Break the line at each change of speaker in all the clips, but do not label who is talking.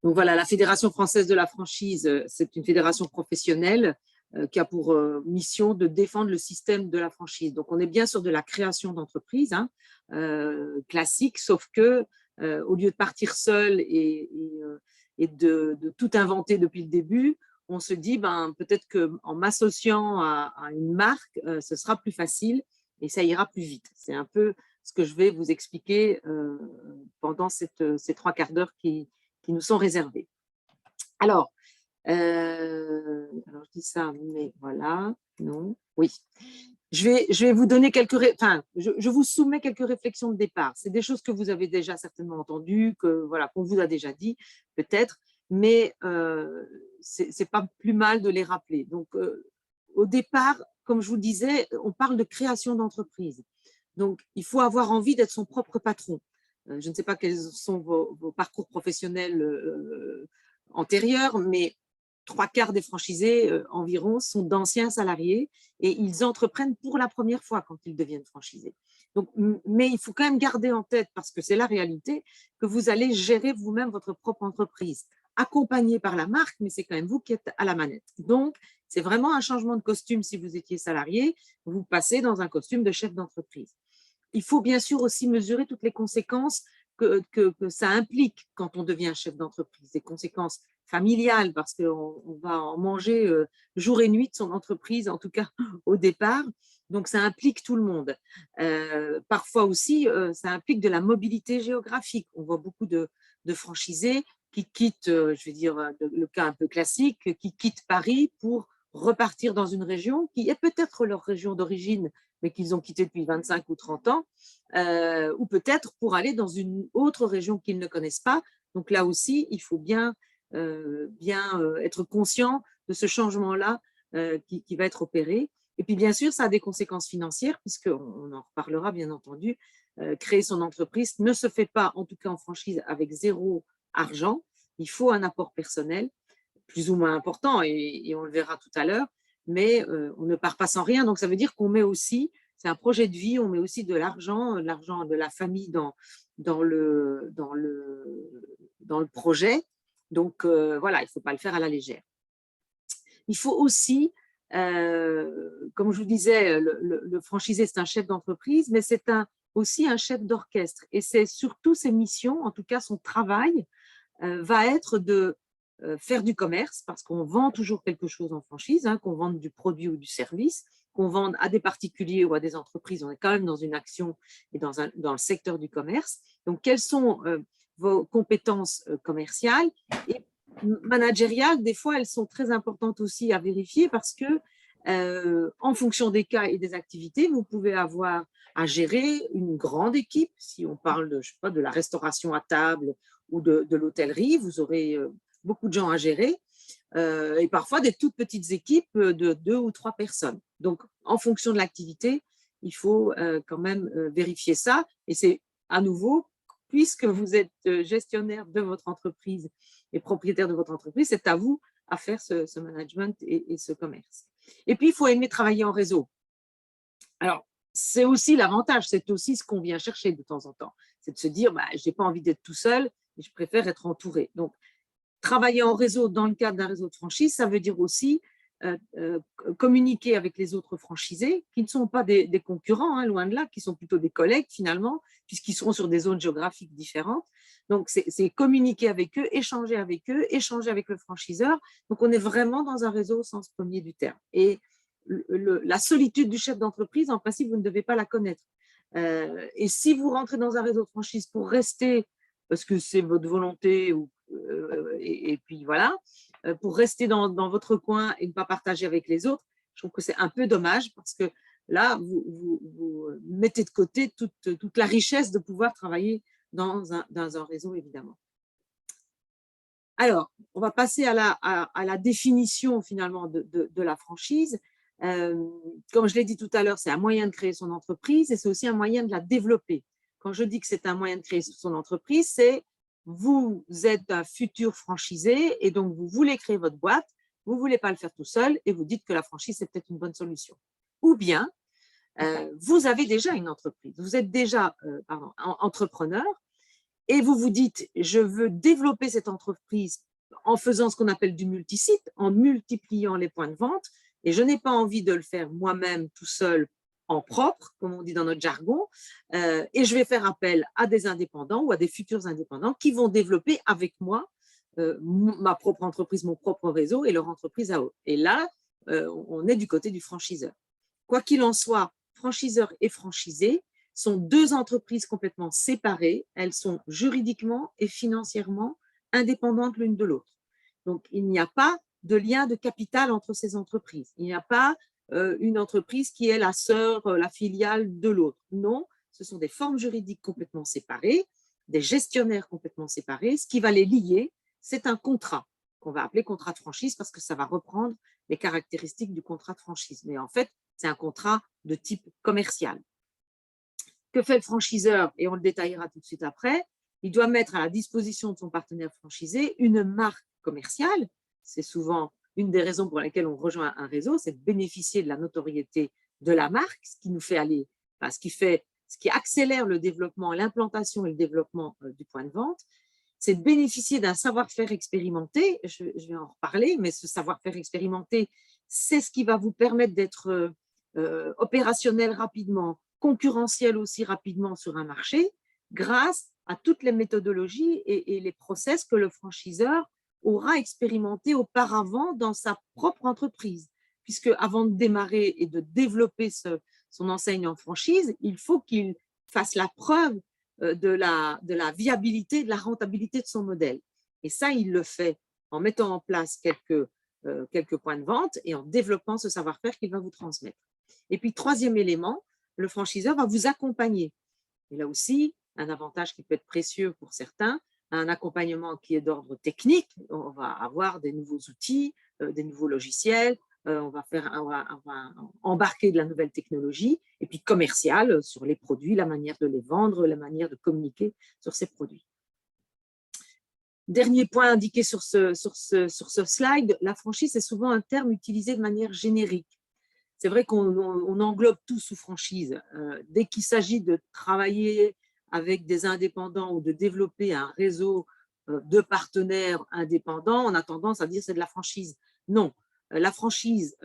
Donc voilà, la Fédération française de la franchise, c'est une fédération professionnelle qui a pour mission de défendre le système de la franchise. Donc on est bien sur de la création d'entreprise hein, classique, sauf que au lieu de partir seul et de tout inventer depuis le début, on se dit ben, peut-être qu'en m'associant à une marque, ce sera plus facile et ça ira plus vite. C'est un peu ce que je vais vous expliquer pendant ces 3 quarts d'heure qui nous sont réservés. Alors, je dis ça, mais voilà, non, oui. Je vais vous donner je vous soumets quelques réflexions de départ. C'est des choses que vous avez déjà certainement entendues, qu'on vous a déjà dit, peut-être, mais c'est pas plus mal de les rappeler. Donc, au départ, comme je vous disais, on parle de création d'entreprise. Donc, il faut avoir envie d'être son propre patron. Je ne sais pas quels sont vos parcours professionnels antérieurs, mais 3/4 des franchisés environ sont d'anciens salariés et ils entreprennent pour la première fois quand ils deviennent franchisés. Donc, mais il faut quand même garder en tête, parce que c'est la réalité, que vous allez gérer vous-même votre propre entreprise, accompagné par la marque, mais c'est quand même vous qui êtes à la manette. Donc, c'est vraiment un changement de costume si vous étiez salarié, vous passez dans un costume de chef d'entreprise. Il faut bien sûr aussi mesurer toutes les conséquences que ça implique quand on devient chef d'entreprise, des conséquences familiales, parce qu'on va en manger jour et nuit de son entreprise, en tout cas au départ. Donc, ça implique tout le monde. Parfois aussi, ça implique de la mobilité géographique. On voit beaucoup de franchisés qui quittent, je vais dire le cas un peu classique, qui quittent Paris pour repartir dans une région qui est peut-être leur région d'origine, mais qu'ils ont quitté depuis 25 ou 30 ans, ou peut-être pour aller dans une autre région qu'ils ne connaissent pas. Donc là aussi, il faut bien être conscient de ce changement-là qui va être opéré. Et puis bien sûr, ça a des conséquences financières, puisqu'on en reparlera bien entendu. Créer son entreprise ne se fait pas, en tout cas en franchise, avec 0 argent. Il faut un apport personnel, plus ou moins important, et on le verra tout à l'heure, mais on ne part pas sans rien. Donc, ça veut dire qu'on met aussi, c'est un projet de vie, on met aussi de l'argent de la famille dans le projet. Donc, voilà, il ne faut pas le faire à la légère. Il faut aussi, comme je vous disais, le franchisé, c'est un chef d'entreprise, mais c'est aussi un chef d'orchestre. Et c'est surtout ses missions, en tout cas son travail, va être de faire du commerce, parce qu'on vend toujours quelque chose en franchise, hein, qu'on vende du produit ou du service, qu'on vende à des particuliers ou à des entreprises, on est quand même dans une action et dans le secteur du commerce. Donc, quelles sont vos compétences commerciales et managériales? Des fois, elles sont très importantes aussi à vérifier, parce que en fonction des cas et des activités, vous pouvez avoir à gérer une grande équipe. Si on parle de, je sais pas, de la restauration à table ou de l'hôtellerie, vous aurez beaucoup de gens à gérer, et parfois des toutes petites équipes de 2 ou 3 personnes. Donc, en fonction de l'activité, il faut quand même vérifier ça. Et c'est à nouveau, puisque vous êtes gestionnaire de votre entreprise et propriétaire de votre entreprise, c'est à vous à faire ce management et ce commerce. Et puis, il faut aimer travailler en réseau. Alors, c'est aussi l'avantage, c'est aussi ce qu'on vient chercher de temps en temps. C'est de se dire, bah, je n'ai pas envie d'être tout seul, et je préfère être entouré. Donc, travailler en réseau dans le cadre d'un réseau de franchise, ça veut dire aussi communiquer avec les autres franchisés, qui ne sont pas des concurrents, hein, loin de là, qui sont plutôt des collègues finalement, puisqu'ils seront sur des zones géographiques différentes. Donc, c'est communiquer avec eux, échanger avec le franchiseur. Donc, on est vraiment dans un réseau au sens premier du terme. Et la solitude du chef d'entreprise, en principe, vous ne devez pas la connaître. Et si vous rentrez dans un réseau de franchise pour rester, parce que c'est votre volonté, et puis voilà, pour rester dans votre coin et ne pas partager avec les autres, je trouve que c'est un peu dommage, parce que là, vous mettez de côté toute la richesse de pouvoir travailler dans un réseau, évidemment. Alors, on va passer à la définition finalement de la franchise. Comme je l'ai dit tout à l'heure, c'est un moyen de créer son entreprise et c'est aussi un moyen de la développer. Quand je dis que c'est un moyen de créer son entreprise, c'est vous êtes un futur franchisé et donc vous voulez créer votre boîte, vous ne voulez pas le faire tout seul et vous dites que la franchise, c'est peut-être une bonne solution. Ou bien, vous avez déjà une entreprise, vous êtes déjà entrepreneur et vous vous dites, je veux développer cette entreprise en faisant ce qu'on appelle du multisite, en multipliant les points de vente, et je n'ai pas envie de le faire moi-même tout seul en propre, comme on dit dans notre jargon, et je vais faire appel à des indépendants ou à des futurs indépendants qui vont développer avec moi ma propre entreprise, mon propre réseau et leur entreprise à eux. Et là, on est du côté du franchiseur. Quoi qu'il en soit, franchiseur et franchisé sont deux entreprises complètement séparées. Elles sont juridiquement et financièrement indépendantes l'une de l'autre. Donc, il n'y a pas de lien de capital entre ces entreprises. Il n'y a pas une entreprise qui est la sœur, la filiale de l'autre. Non, ce sont des formes juridiques complètement séparées, des gestionnaires complètement séparés. Ce qui va les lier, c'est un contrat qu'on va appeler contrat de franchise parce que ça va reprendre les caractéristiques du contrat de franchise. Mais en fait, c'est un contrat de type commercial. Que fait le franchiseur? Et on le détaillera tout de suite après. Il doit mettre à la disposition de son partenaire franchisé une marque commerciale. C'est souvent une des raisons pour lesquelles on rejoint un réseau, c'est de bénéficier de la notoriété de la marque, ce qui nous fait aller, enfin, ce qui accélère le développement, l'implantation et le développement du point de vente. C'est de bénéficier d'un savoir-faire expérimenté. Je vais en reparler, mais ce savoir-faire expérimenté, c'est ce qui va vous permettre d'être opérationnel rapidement, concurrentiel aussi rapidement sur un marché, grâce à toutes les méthodologies et les process que le franchiseur aura expérimenté auparavant dans sa propre entreprise. Puisque avant de démarrer et de développer son enseigne en franchise, il faut qu'il fasse la preuve de la viabilité, de la rentabilité de son modèle. Et ça, il le fait en mettant en place quelques points de vente et en développant ce savoir-faire qu'il va vous transmettre. Et puis, troisième élément, le franchiseur va vous accompagner. Et là aussi, un avantage qui peut être précieux pour certains, un accompagnement qui est d'ordre technique. On va avoir des nouveaux outils, des nouveaux logiciels, on va embarquer de la nouvelle technologie, et puis commercial sur les produits, la manière de les vendre, la manière de communiquer sur ces produits. Dernier point indiqué sur ce slide, la franchise est souvent un terme utilisé de manière générique. C'est vrai qu'on englobe tout sous franchise. Dès qu'il s'agit de travailler avec des indépendants ou de développer un réseau de partenaires indépendants, on a tendance à dire c'est de la franchise. Non, la franchise,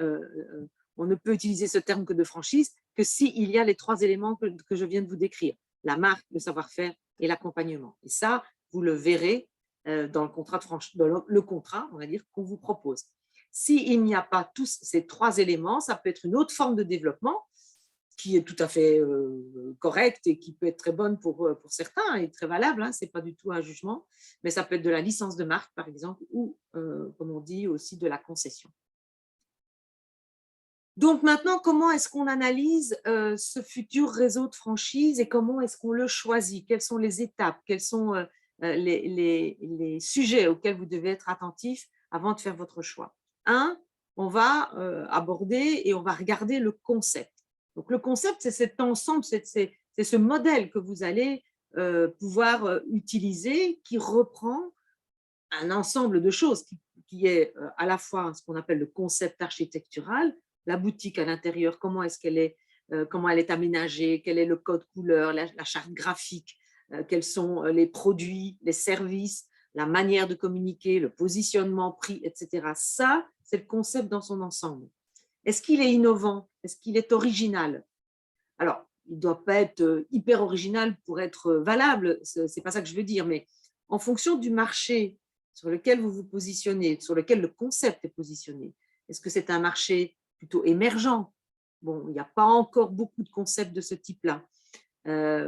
on ne peut utiliser ce terme que de franchise que s'il y a les trois éléments que je viens de vous décrire, la marque, le savoir-faire et l'accompagnement. Et ça, vous le verrez dans le contrat, on va dire, qu'on vous propose. S'il n'y a pas tous ces trois éléments, ça peut être une autre forme de développement qui est tout à fait correcte et qui peut être très bonne pour certains et très valable, hein, ce n'est pas du tout un jugement, mais ça peut être de la licence de marque, par exemple, ou, comme on dit, aussi de la concession. Donc maintenant, comment est-ce qu'on analyse ce futur réseau de franchise et comment est-ce qu'on le choisit? Quelles sont les étapes? Quels sont les sujets auxquels vous devez être attentif avant de faire votre choix? On va aborder et on va regarder le concept. Donc, le concept, c'est cet ensemble, c'est ce modèle que vous allez pouvoir utiliser qui reprend un ensemble de choses qui est à la fois ce qu'on appelle le concept architectural, la boutique à l'intérieur, comment elle est aménagée, quel est le code couleur, la charte graphique, quels sont les produits, les services, la manière de communiquer, le positionnement, prix, etc. Ça, c'est le concept dans son ensemble. Est-ce qu'il est innovant? Est-ce qu'il est original? Alors, il ne doit pas être hyper original pour être valable, ce n'est pas ça que je veux dire, mais en fonction du marché sur lequel vous vous positionnez, sur lequel le concept est positionné, est-ce que c'est un marché plutôt émergent? Bon, il n'y a pas encore beaucoup de concepts de ce type-là.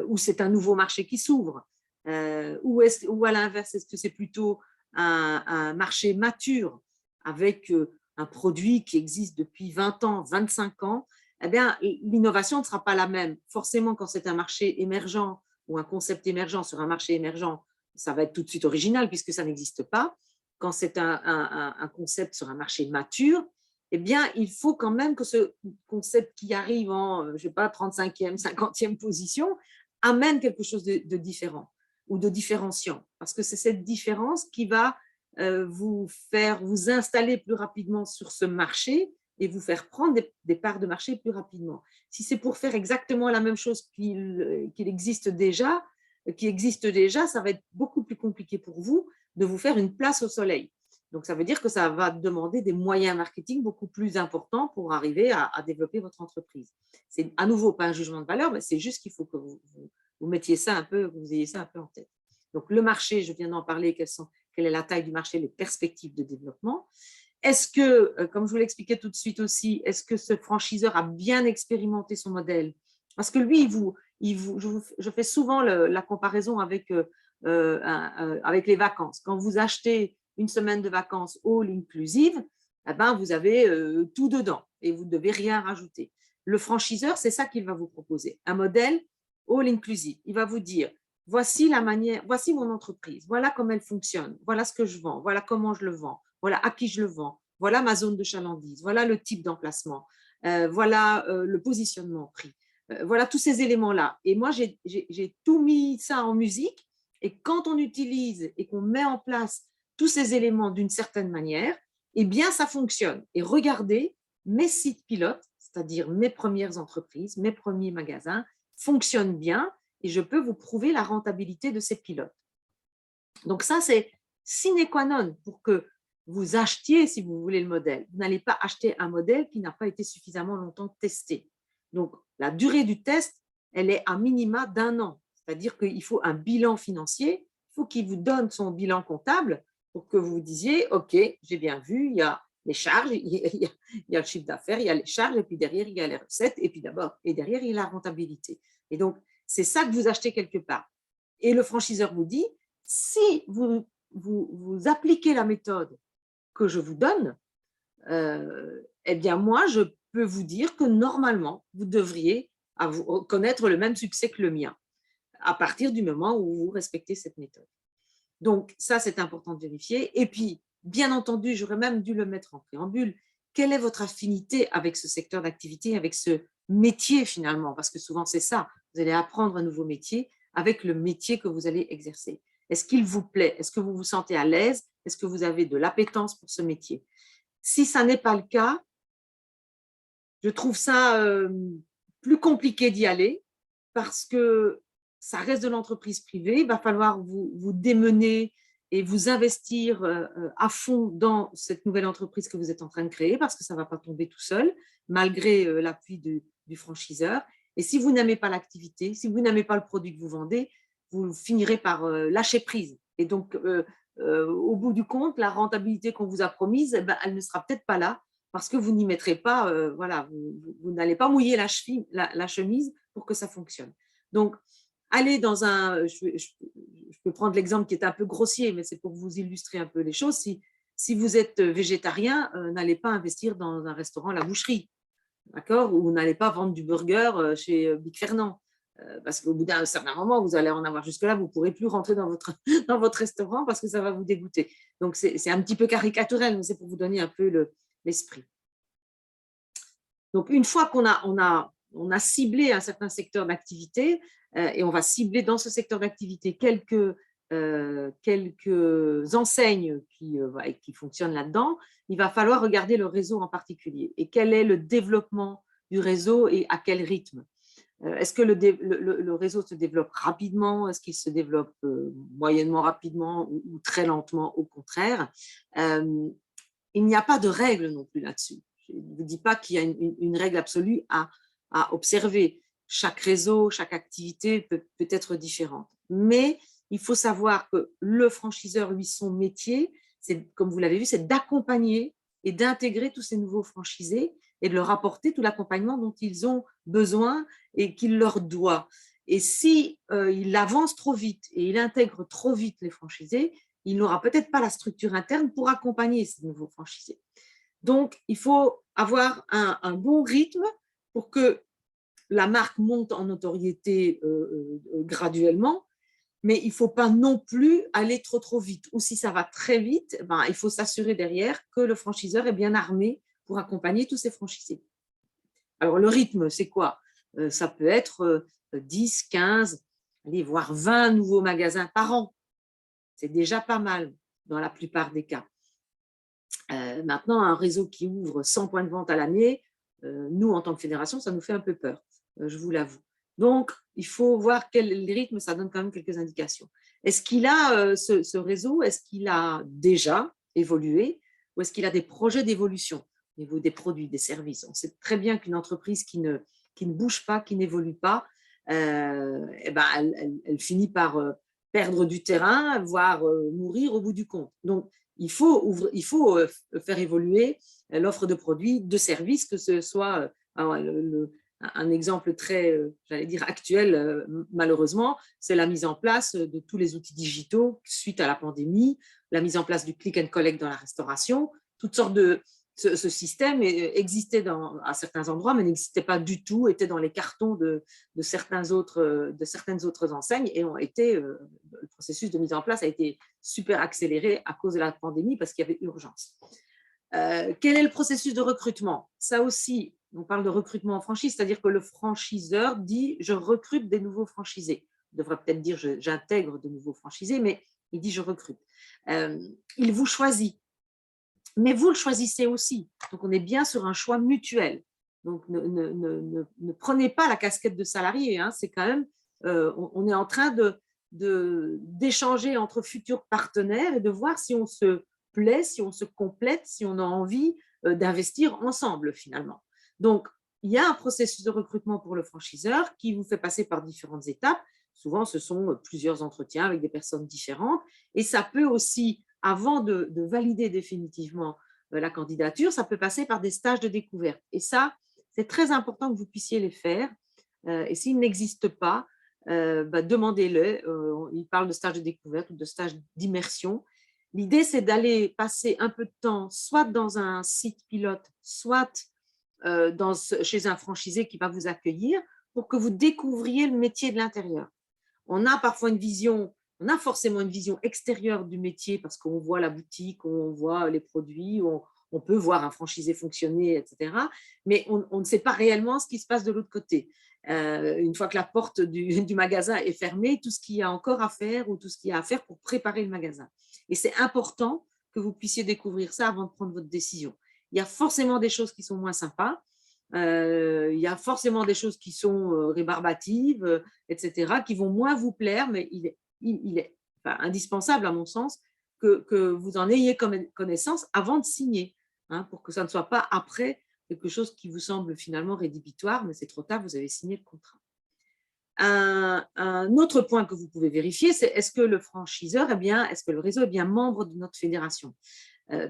Ou c'est un nouveau marché qui s'ouvre, ou à l'inverse, est-ce que c'est plutôt un marché mature avec un produit qui existe depuis 20 ans, 25 ans, eh bien, l'innovation ne sera pas la même. Forcément, quand c'est un marché émergent ou un concept émergent sur un marché émergent, ça va être tout de suite original puisque ça n'existe pas. Quand c'est un concept sur un marché mature, eh bien, il faut quand même que ce concept qui arrive en, je ne sais pas, 35e, 50e position, amène quelque chose de différent ou de différenciant. Parce que c'est cette différence qui va vous faire vous installer plus rapidement sur ce marché et vous faire prendre des parts de marché plus rapidement. Si c'est pour faire exactement la même chose qu'il existe déjà, qui existent déjà, ça va être beaucoup plus compliqué pour vous de vous faire une place au soleil. Donc, ça veut dire que ça va demander des moyens marketing beaucoup plus importants pour arriver à développer votre entreprise. C'est à nouveau pas un jugement de valeur, mais c'est juste qu'il faut que vous mettiez ça un peu, vous ayez ça un peu en tête. Donc, le marché, je viens d'en parler, quelle est la taille du marché, les perspectives de développement. Est-ce que, comme je vous l'expliquais tout de suite aussi, est-ce que ce franchiseur a bien expérimenté son modèle? Parce que lui, je fais souvent la comparaison avec les vacances. Quand vous achetez une semaine de vacances all inclusive, eh ben, vous avez tout dedans et vous ne devez rien rajouter. Le franchiseur, c'est ça qu'il va vous proposer, un modèle all inclusive. Il va vous dire, voici la manière, voici mon entreprise, voilà comment elle fonctionne, voilà ce que je vends, voilà comment je le vends, voilà à qui je le vends, voilà ma zone de chalandise, voilà le type d'emplacement, voilà le positionnement prix. Voilà tous ces éléments-là. Et moi, j'ai tout mis ça en musique. Et quand on utilise et qu'on met en place tous ces éléments d'une certaine manière, eh bien, ça fonctionne. Et regardez, mes sites pilotes, c'est-à-dire mes premières entreprises, mes premiers magasins, fonctionnent bien et je peux vous prouver la rentabilité de ces pilotes. Donc ça, c'est sine qua non pour que vous achetiez, si vous voulez, le modèle. Vous n'allez pas acheter un modèle qui n'a pas été suffisamment longtemps testé. Donc, la durée du test, elle est à minima d'1 an. C'est-à-dire qu'il faut un bilan financier, il faut qu'il vous donne son bilan comptable pour que vous disiez, OK, j'ai bien vu, il y a les charges, il y a le chiffre d'affaires, il y a les charges, et puis derrière, il y a les recettes, et puis d'abord, et derrière, il y a la rentabilité. Et donc, c'est ça que vous achetez quelque part. Et le franchiseur vous dit, si vous appliquez la méthode que je vous donne, eh bien, moi, je peux vous dire que normalement, vous devriez connaître le même succès que le mien à partir du moment où vous respectez cette méthode. Donc, ça, c'est important de vérifier. Et puis, bien entendu, j'aurais même dû le mettre en préambule. Quelle est votre affinité avec ce secteur d'activité, avec ce métier finalement? Parce que souvent, c'est ça. Vous allez apprendre un nouveau métier avec le métier que vous allez exercer. Est-ce qu'il vous plaît? Est-ce que vous vous sentez à l'aise? Est-ce que vous avez de l'appétence pour ce métier? Si ça n'est pas le cas, je trouve ça plus compliqué d'y aller parce que ça reste de l'entreprise privée. Il va falloir vous démener et vous investir à fond dans cette nouvelle entreprise que vous êtes en train de créer parce que ça ne va pas tomber tout seul, malgré l'appui du franchiseur. Et si vous n'aimez pas l'activité, si vous n'aimez pas le produit que vous vendez, vous finirez par lâcher prise. Et donc, au bout du compte, la rentabilité qu'on vous a promise, eh ben, elle ne sera peut-être pas là parce que vous n'y mettrez pas, voilà, vous n'allez pas mouiller la chemise pour que ça fonctionne. Donc, allez dans un, je peux prendre l'exemple qui est un peu grossier, mais c'est pour vous illustrer un peu les choses. Si vous êtes végétarien, n'allez pas investir dans un restaurant à la boucherie, d'accord? Ou n'allez pas vendre du burger chez Big Fernand. Parce qu'au bout d'un certain moment, vous allez en avoir jusque-là, vous ne pourrez plus rentrer dans votre, dans votre restaurant parce que ça va vous dégoûter. Donc, c'est un petit peu caricatural, mais c'est pour vous donner un peu l'esprit. Donc, une fois qu'on a ciblé un certain secteur d'activité, et on va cibler dans ce secteur d'activité quelques enseignes qui fonctionnent là-dedans, il va falloir regarder le réseau en particulier et quel est le développement du réseau et à quel rythme. Est-ce que le réseau se développe rapidement? Est-ce qu'il se développe moyennement rapidement ou très lentement, au contraire? Il n'y a pas de règle non plus là-dessus. Je ne vous dis pas qu'il y a une règle absolue à observer. Chaque réseau, chaque activité peut être différente. Mais il faut savoir que le franchiseur, lui, son métier, comme vous l'avez vu, c'est d'accompagner et d'intégrer tous ces nouveaux franchisés et de leur apporter tout l'accompagnement dont ils ont besoin et qu'il leur doit. Et si il avance trop vite et il intègre trop vite les franchisés, il n'aura peut-être pas la structure interne pour accompagner ces nouveaux franchisés. Donc, il faut avoir un bon rythme pour que la marque monte en notoriété graduellement, mais il ne faut pas non plus aller trop vite. Ou si ça va très vite, ben, il faut s'assurer derrière que le franchiseur est bien armé pour accompagner tous ses franchisés. Alors, le rythme, c'est quoi? Ça peut être 10, 15, allez, voire 20 nouveaux magasins par an. C'est déjà pas mal dans la plupart des cas. Maintenant, un réseau qui ouvre 100 points de vente à l'année, nous, en tant que fédération, ça nous fait un peu peur, je vous l'avoue. Donc, il faut voir quel est le rythme, ça donne quand même quelques indications. Est-ce qu'il a ce réseau, est-ce qu'il a déjà évolué ou est-ce qu'il a des projets d'évolution au niveau des produits, des services? On sait très bien qu'une entreprise qui ne bouge pas, qui n'évolue pas, eh ben, elle finit par perdre du terrain, voire mourir au bout du compte. Donc, il faut faire évoluer l'offre de produits, de services, que ce soit un exemple très, j'allais dire, actuel, malheureusement, c'est la mise en place de tous les outils digitaux suite à la pandémie, la mise en place du click and collect dans la restauration, toutes sortes de… Ce système existait à certains endroits, mais n'existait pas du tout, était dans les cartons de certaines autres enseignes et le processus de mise en place a été super accéléré à cause de la pandémie parce qu'il y avait urgence. Quel est le processus de recrutement? Ça aussi, on parle de recrutement en franchise, c'est-à-dire que le franchiseur dit « je recrute des nouveaux franchisés ». Il devrait peut-être dire « j'intègre de nouveaux franchisés », mais il dit « je recrute ». Il vous choisit, mais vous le choisissez aussi. Donc, on est bien sur un choix mutuel. Donc, ne prenez pas la casquette de salarié. Hein, c'est quand même, on est en train d'échanger entre futurs partenaires et de voir si on se plaît, si on se complète, si on a envie d'investir ensemble finalement. Donc, il y a un processus de recrutement pour le franchiseur qui vous fait passer par différentes étapes. Souvent, ce sont plusieurs entretiens avec des personnes différentes. Et ça peut aussi, avant de valider définitivement la candidature, ça peut passer par des stages de découverte. Et ça, c'est très important que vous puissiez les faire. Et s'ils n'existent pas, demandez-le. Il parle de stage de découverte ou de stage d'immersion. L'idée, c'est d'aller passer un peu de temps, soit dans un site pilote, soit chez un franchisé qui va vous accueillir, pour que vous découvriez le métier de l'intérieur. On a parfois une vision, on a forcément une vision extérieure du métier parce qu'on voit la boutique, on voit les produits, on peut voir un franchisé fonctionner, etc. Mais on ne sait pas réellement ce qui se passe de l'autre côté. Une fois que la porte du magasin est fermée, tout ce qu'il y a encore à faire ou tout ce qu'il y a à faire pour préparer le magasin. Et c'est important que vous puissiez découvrir ça avant de prendre votre décision. Il y a forcément des choses qui sont moins sympas. Il y a forcément des choses qui sont rébarbatives, etc., qui vont moins vous plaire, mais il est indispensable, à mon sens, que vous en ayez connaissance avant de signer, hein, pour que ça ne soit pas après quelque chose qui vous semble finalement rédhibitoire, mais c'est trop tard, vous avez signé le contrat. Un autre point que vous pouvez vérifier, c'est est-ce que le franchiseur, est-ce que le réseau est bien membre de notre fédération?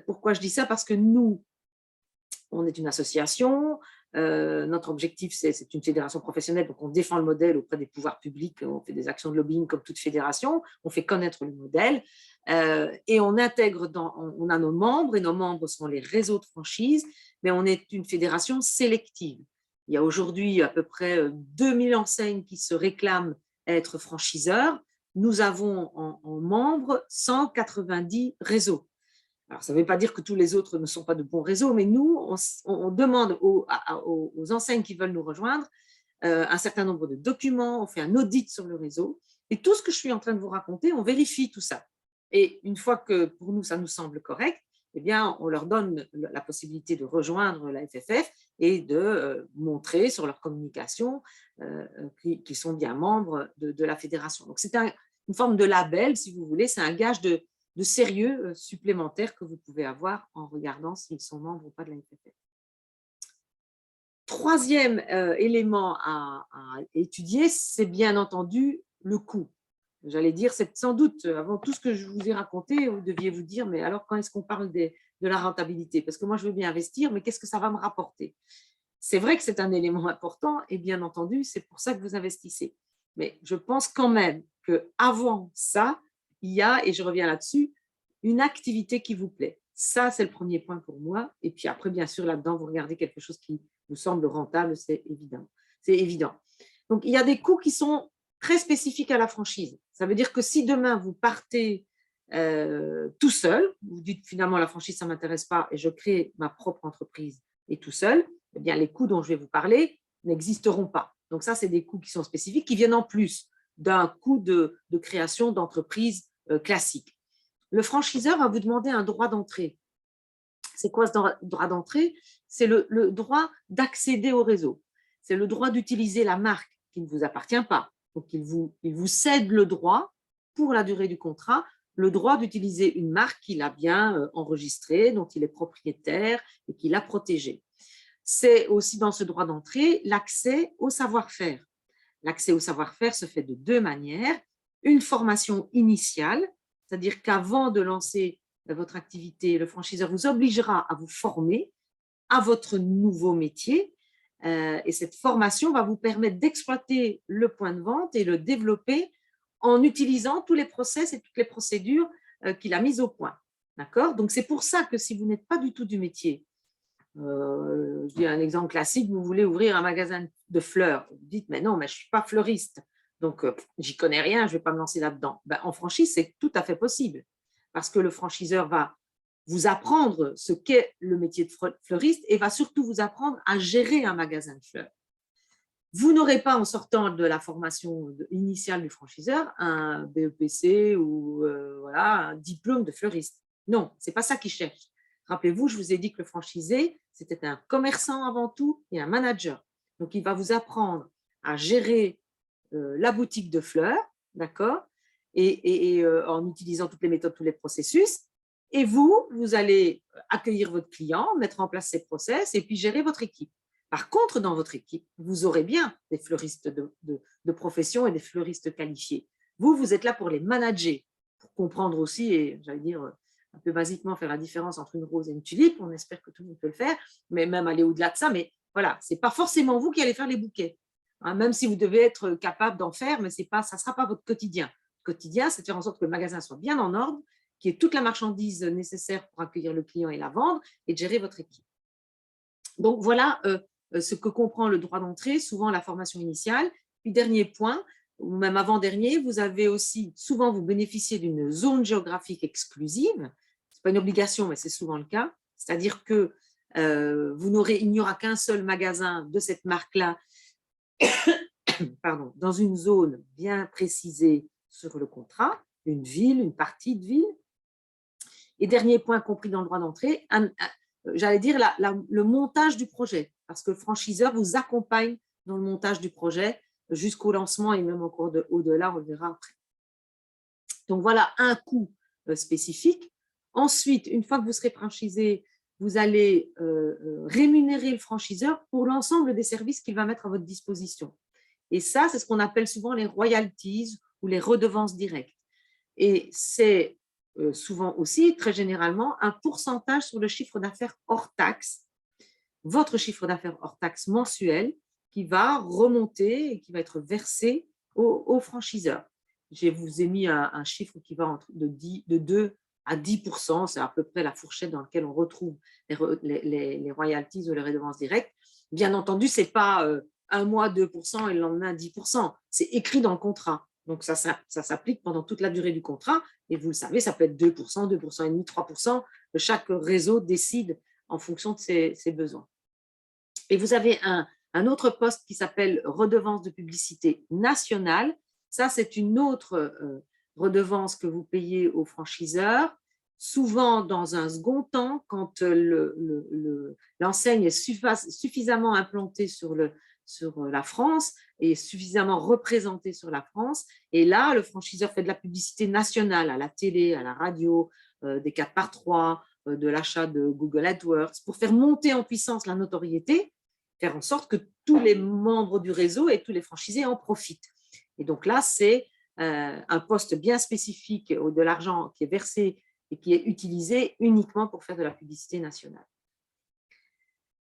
Pourquoi je dis ça? Parce que nous, on est une association, notre objectif, c'est une fédération professionnelle, donc on défend le modèle auprès des pouvoirs publics, on fait des actions de lobbying comme toute fédération, on fait connaître le modèle et on intègre, on a nos membres et nos membres sont les réseaux de franchise, mais on est une fédération sélective. Il y a aujourd'hui à peu près 2000 enseignes qui se réclament être franchiseurs. Nous avons en membres 190 réseaux. Alors, ça ne veut pas dire que tous les autres ne sont pas de bons réseaux, mais nous, on demande aux enseignes qui veulent nous rejoindre un certain nombre de documents, on fait un audit sur le réseau, et tout ce que je suis en train de vous raconter, on vérifie tout ça. Et une fois que pour nous, ça nous semble correct, eh bien, on leur donne la possibilité de rejoindre la FFF et de montrer sur leur communication qu'ils sont bien membres de la fédération. Donc, c'est une forme de label, si vous voulez, c'est un gage de sérieux supplémentaires que vous pouvez avoir en regardant s'ils sont membres ou pas de la FFF. Troisième élément à étudier, c'est bien entendu le coût. J'allais dire, c'est sans doute, avant tout ce que je vous ai raconté, vous deviez vous dire, mais alors quand est-ce qu'on parle de la rentabilité? Parce que moi, je veux bien investir, mais qu'est-ce que ça va me rapporter? C'est vrai que c'est un élément important et bien entendu, c'est pour ça que vous investissez. Mais je pense quand même qu'avant ça, il y a, et je reviens là-dessus, une activité qui vous plaît. Ça, c'est le premier point pour moi. Et puis après, bien sûr, là-dedans, vous regardez quelque chose qui vous semble rentable, c'est évident. C'est évident. Donc, il y a des coûts qui sont très spécifiques à la franchise. Ça veut dire que si demain, vous partez tout seul, vous dites finalement, la franchise, ça ne m'intéresse pas et je crée ma propre entreprise et tout seul, eh bien, les coûts dont je vais vous parler n'existeront pas. Donc, ça, c'est des coûts qui sont spécifiques, qui viennent en plus d'un coût de création d'entreprise classique. Le franchiseur va vous demander un droit d'entrée. C'est quoi ce droit d'entrée? C'est le droit d'accéder au réseau. C'est le droit d'utiliser la marque qui ne vous appartient pas. Donc, il vous cède le droit, pour la durée du contrat, le droit d'utiliser une marque qu'il a bien enregistrée, dont il est propriétaire et qu'il a protégée. C'est aussi dans ce droit d'entrée l'accès au savoir-faire. L'accès au savoir-faire se fait de deux manières. Une formation initiale, c'est-à-dire qu'avant de lancer votre activité, le franchiseur vous obligera à vous former à votre nouveau métier. Et cette formation va vous permettre d'exploiter le point de vente et le développer en utilisant tous les process et toutes les procédures qu'il a mises au point. D'accord? Donc, c'est pour ça que si vous n'êtes pas du tout du métier, je dis un exemple classique, vous voulez ouvrir un magasin de fleurs. Vous dites, mais non, mais je ne suis pas fleuriste, donc j'y connais rien, je ne vais pas me lancer là-dedans. Ben, en franchise, c'est tout à fait possible, parce que le franchiseur va vous apprendre ce qu'est le métier de fleuriste et va surtout vous apprendre à gérer un magasin de fleurs. Vous n'aurez pas, en sortant de la formation initiale du franchiseur, un BEPC ou voilà, un diplôme de fleuriste. Non, ce n'est pas ça qu'il cherche. Rappelez-vous, je vous ai dit que le franchisé, c'était un commerçant avant tout et un manager. Donc, il va vous apprendre à gérer la boutique de fleurs, d'accord, et en utilisant toutes les méthodes, tous les processus. Et vous allez accueillir votre client, mettre en place ses process et puis gérer votre équipe. Par contre, dans votre équipe, vous aurez bien des fleuristes de profession et des fleuristes qualifiés. Vous êtes là pour les manager, pour comprendre aussi, et j'allais dire un peu basiquement, faire la différence entre une rose et une tulipe. On espère que tout le monde peut le faire, mais même aller au-delà de ça. Mais voilà, ce n'est pas forcément vous qui allez faire les bouquets. Hein, même si vous devez être capable d'en faire, mais ça ne sera pas votre quotidien. Le quotidien, c'est de faire en sorte que le magasin soit bien en ordre, qu'il y ait toute la marchandise nécessaire pour accueillir le client et la vendre, et de gérer votre équipe. Donc, voilà ce que comprend le droit d'entrée, souvent la formation initiale. Puis, dernier point, ou même avant-dernier, vous avez aussi, souvent, vous bénéficiez d'une zone géographique exclusive. Ce n'est pas une obligation, mais c'est souvent le cas. C'est-à-dire que il n'y aura qu'un seul magasin de cette marque-là dans une zone bien précisée sur le contrat, une ville, une partie de ville. Et dernier point compris dans le droit d'entrée, j'allais dire le montage du projet, parce que le franchiseur vous accompagne dans le montage du projet jusqu'au lancement et même encore au-delà, on le verra après. Donc voilà un coût spécifique. Ensuite, une fois que vous serez franchisé, vous allez rémunérer le franchiseur pour l'ensemble des services qu'il va mettre à votre disposition. Et ça, c'est ce qu'on appelle souvent les royalties ou les redevances directes. Et c'est souvent aussi, très généralement, un pourcentage sur le chiffre d'affaires hors taxe, votre chiffre d'affaires hors taxe mensuel, qui va remonter et qui va être versé au franchiseur. Je vous ai mis un chiffre qui va de 2 à 10%, c'est à peu près la fourchette dans laquelle on retrouve les royalties ou les redevances directes. Bien entendu, ce n'est pas un mois 2% et le lendemain 10%, c'est écrit dans le contrat. Donc, ça s'applique pendant toute la durée du contrat. Et vous le savez, ça peut être 2%, 2,5%, 3%. Chaque réseau décide en fonction de ses besoins. Et vous avez un autre poste qui s'appelle redevance de publicité nationale. Ça, c'est une autre redevance que vous payez aux franchiseurs, souvent dans un second temps, quand l'enseigne est suffisamment implantée sur la France et suffisamment représentée sur la France. Et là, le franchiseur fait de la publicité nationale à la télé, à la radio, des 4x3, de l'achat de Google AdWords, pour faire monter en puissance la notoriété, faire en sorte que tous les membres du réseau et tous les franchisés en profitent. Et donc là, c'est un poste bien spécifique de l'argent qui est versé et qui est utilisé uniquement pour faire de la publicité nationale.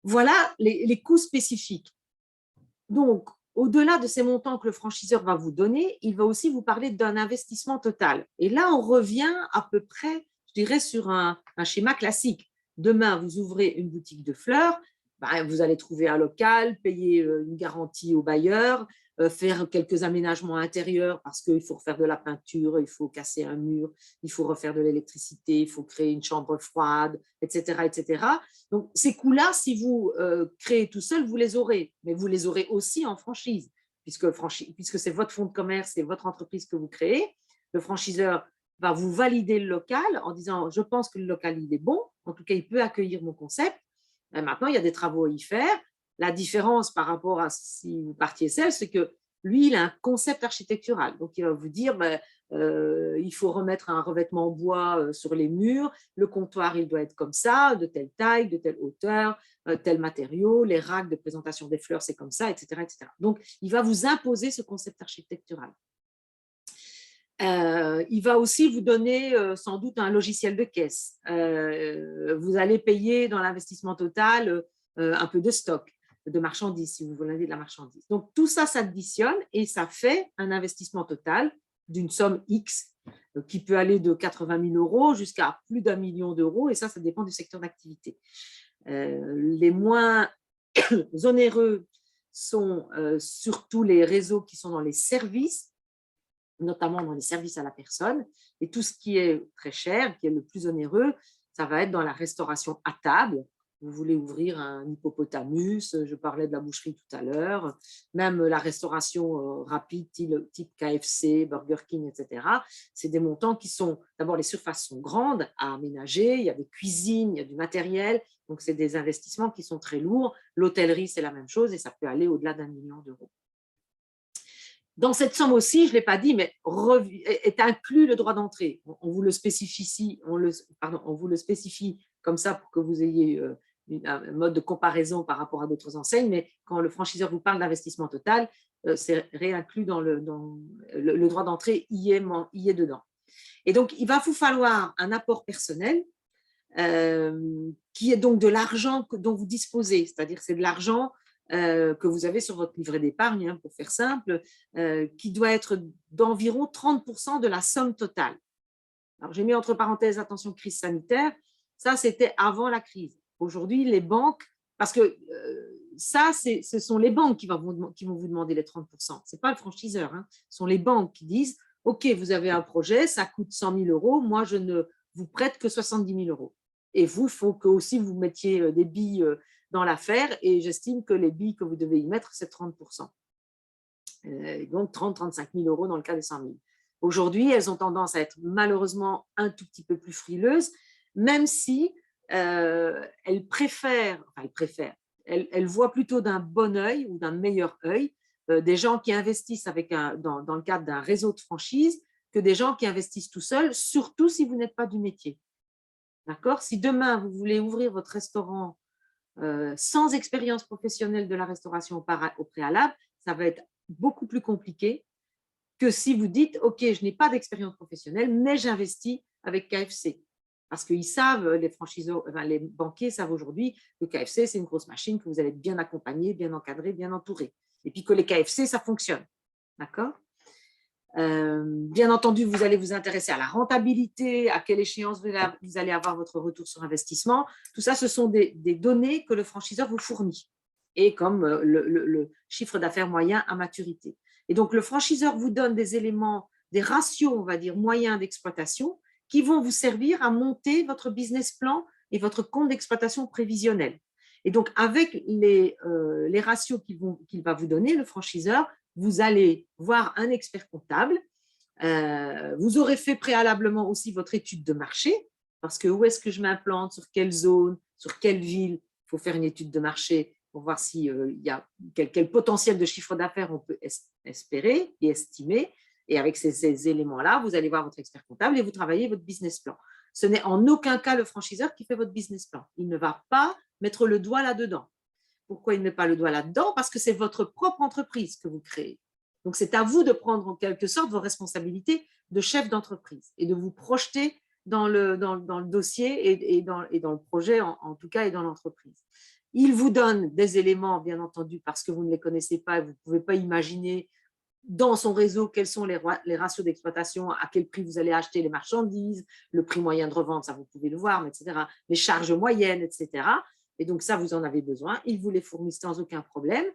Voilà les coûts spécifiques. Donc, au-delà de ces montants que le franchiseur va vous donner, il va aussi vous parler d'un investissement total. Et là, on revient à peu près, je dirais, sur un schéma classique. Demain, vous ouvrez une boutique de fleurs, vous allez trouver un local, payer une garantie au bailleur, faire quelques aménagements intérieurs parce qu'il faut refaire de la peinture, il faut casser un mur, il faut refaire de l'électricité, il faut créer une chambre froide, etc. etc. Donc, ces coûts-là, si vous créez tout seul, vous les aurez, mais vous les aurez aussi en franchise, puisque c'est votre fonds de commerce, c'est votre entreprise que vous créez. Le franchiseur va vous valider le local en disant « je pense que le local, il est bon, en tout cas, il peut accueillir mon concept ». Maintenant, il y a des travaux à y faire. La différence par rapport à si vous partiez seul, c'est que lui, il a un concept architectural. Donc, il va vous dire, ben, il faut remettre un revêtement en bois sur les murs, le comptoir, il doit être comme ça, de telle taille, de telle hauteur, tel matériau, les racks de présentation des fleurs, c'est comme ça, etc., etc. Donc, il va vous imposer ce concept architectural. Il va aussi vous donner sans doute un logiciel de caisse. Vous allez payer dans l'investissement total un peu de stock, de marchandises, si vous voulez de la marchandise. Donc, tout ça s'additionne et ça fait un investissement total d'une somme X qui peut aller de 80 000 € jusqu'à plus d'1 million d'euros, et ça dépend du secteur d'activité. Les moins onéreux sont surtout les réseaux qui sont dans les services, notamment dans les services à la personne, et tout ce qui est très cher, qui est le plus onéreux, ça va être dans la restauration à table. Vous voulez ouvrir un hippopotamus, je parlais de la boucherie tout à l'heure, même la restauration rapide, type KFC, Burger King, etc. C'est des montants qui sont, d'abord les surfaces sont grandes à aménager, il y a des cuisines, il y a du matériel, donc c'est des investissements qui sont très lourds. L'hôtellerie, c'est la même chose et ça peut aller au-delà d'1 million d'euros. Dans cette somme aussi, je ne l'ai pas dit, mais est inclus le droit d'entrée. On vous le spécifie on vous le spécifie comme ça pour que vous ayez un mode de comparaison par rapport à d'autres enseignes, mais quand le franchiseur vous parle d'investissement total, c'est réinclus dans le droit d'entrée, y est dedans. Et donc, il va vous falloir un apport personnel qui est donc de l'argent dont vous disposez, c'est-à-dire c'est de l'argent que vous avez sur votre livret d'épargne, pour faire simple, qui doit être d'environ 30% de la somme totale. Alors, j'ai mis entre parenthèses, attention, crise sanitaire, ça c'était avant la crise. Aujourd'hui, les banques, parce que ça, ce sont les banques qui vont vous demander les 30%, ce n'est pas le franchiseur, ce sont les banques qui disent, ok, vous avez un projet, ça coûte 100 000 €, moi je ne vous prête que 70 000 €. Et vous, il faut que aussi vous mettiez des billes dans l'affaire, et j'estime que les billes que vous devez y mettre, c'est 30%. Donc 30-35 000 € dans le cas des 100 000. Aujourd'hui, elles ont tendance à être malheureusement un tout petit peu plus frileuses, même si elles voient plutôt d'un bon œil ou d'un meilleur œil des gens qui investissent dans le cadre d'un réseau de franchise que des gens qui investissent tout seuls, surtout si vous n'êtes pas du métier. D'accord ? Si demain, vous voulez ouvrir votre restaurant sans expérience professionnelle de la restauration au préalable, ça va être beaucoup plus compliqué que si vous dites, OK, je n'ai pas d'expérience professionnelle, mais j'investis avec KFC. Parce qu'ils savent, les franchiseurs, les banquiers savent aujourd'hui que KFC, c'est une grosse machine, que vous allez être bien accompagné, bien encadré, bien entouré. Et puis que les KFC, ça fonctionne. D'accord ? Bien entendu, vous allez vous intéresser à la rentabilité, à quelle échéance vous allez avoir votre retour sur investissement. Tout ça, ce sont des données que le franchiseur vous fournit, et comme le chiffre d'affaires moyen à maturité. Et donc, le franchiseur vous donne des éléments, des ratios, on va dire, moyens d'exploitation qui vont vous servir à monter votre business plan et votre compte d'exploitation prévisionnel. Et donc, avec les ratios qu'il va vous donner, le franchiseur, vous allez voir un expert comptable. Vous aurez fait préalablement aussi votre étude de marché, parce que où est-ce que je m'implante, sur quelle zone, sur quelle ville, il faut faire une étude de marché pour voir s'il y a quel potentiel de chiffre d'affaires on peut espérer et estimer. Et avec ces éléments-là, vous allez voir votre expert comptable et vous travaillez votre business plan. Ce n'est en aucun cas le franchiseur qui fait votre business plan. Il ne va pas mettre le doigt là-dedans. Pourquoi il ne met pas le doigt là-dedans? Parce que c'est votre propre entreprise que vous créez. Donc, c'est à vous de prendre en quelque sorte vos responsabilités de chef d'entreprise et de vous projeter dans le dossier et dans le projet, en tout cas, et dans l'entreprise. Il vous donne des éléments, bien entendu, parce que vous ne les connaissez pas et vous ne pouvez pas imaginer dans son réseau quels sont les ratios d'exploitation, à quel prix vous allez acheter les marchandises, le prix moyen de revente, ça vous pouvez le voir, etc., les charges moyennes, etc. Et donc ça, vous en avez besoin. Il vous les fournit sans aucun problème.